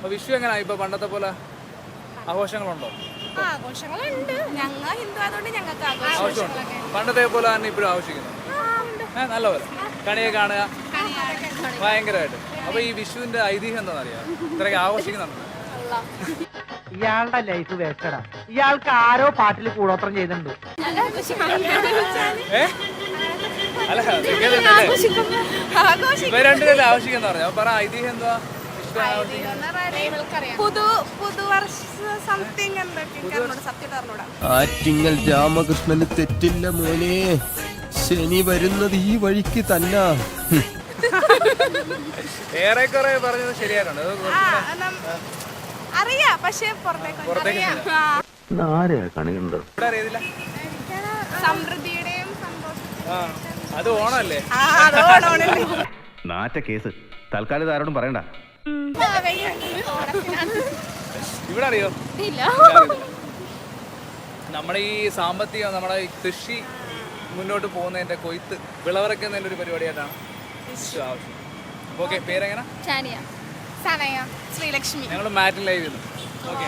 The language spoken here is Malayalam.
അപ്പോൾ വിഷു എങ്ങനെയാണ് ഇപ്പോൾ പണ്ടത്തെ പോലെ ആഘോഷങ്ങളുണ്ടോ? ആഘോഷങ്ങളുണ്ട്. ഞങ്ങൾ ഹിന്ദു ആയതുകൊണ്ട് ഞങ്ങൾക്ക് ആഘോഷമുണ്ട്. പണ്ടത്തെ പോലെ തന്നെ ഇപ്പോഴും ആഘോഷിക്കുന്നു. നല്ലപോലെ കണിയെ കാണുക ഭയങ്കരമായിട്ട്. അപ്പോൾ ഈ വിഷുവിന്റെ ഐതിഹ്യം എന്താണെന്നറിയാം? ഇത്രയൊക്കെ ആഘോഷിക്കുന്നുണ്ട്. ഇയാളുടെ ലൈഫ് വേസ്റ്റഡാ. ഇയാൾക്ക് ആരോ പാട്ടിൽ കൂടോത്രം ചെയ്യുന്നുണ്ട്. അല്ല ഇവ രണ്ടുപേരും ആഘോഷിക്കുന്ന പറഞ്ഞു. അപ്പൊ പറ ഐതിഹ്യം എന്താ? ആറ്റിങ്ങൽ രാമകൃഷ്ണന് തെറ്റില്ല മോനെ. ശനി വരുന്നത് ഈ വഴിക്ക് തന്നെ. ഏറെക്കുറെ പറഞ്ഞത് ശരിയായിട്ടുണ്ട്. അറിയാം, പക്ഷെ പുറത്തേക്ക് അറിയത്തില്ല. സമൃദ്ധിയുടെയും അത് ഓണല്ലേ? നാറ്റ കേസ് തൽക്കാലം ആരോടും പറയണ്ട. ഇവിടെ അറിയോ? നമ്മുടെ ഈ സാമ്പത്തികം, നമ്മുടെ ഈ കൃഷി മുന്നോട്ട് പോകുന്നതിന്റെ കൊയ്ത്ത് വിളവിറക്കുന്നതിന്റെ ഒരു പരിപാടിയായിട്ടാണ് ആവശ്യം. ഓക്കെ, പേരെങ്ങനെ? സനയ ശ്രീലക്ഷ്മി. ഞങ്ങൾ മാറ്റിൻ ലൈവ് ചെയ്യുന്നു. ഓക്കെ.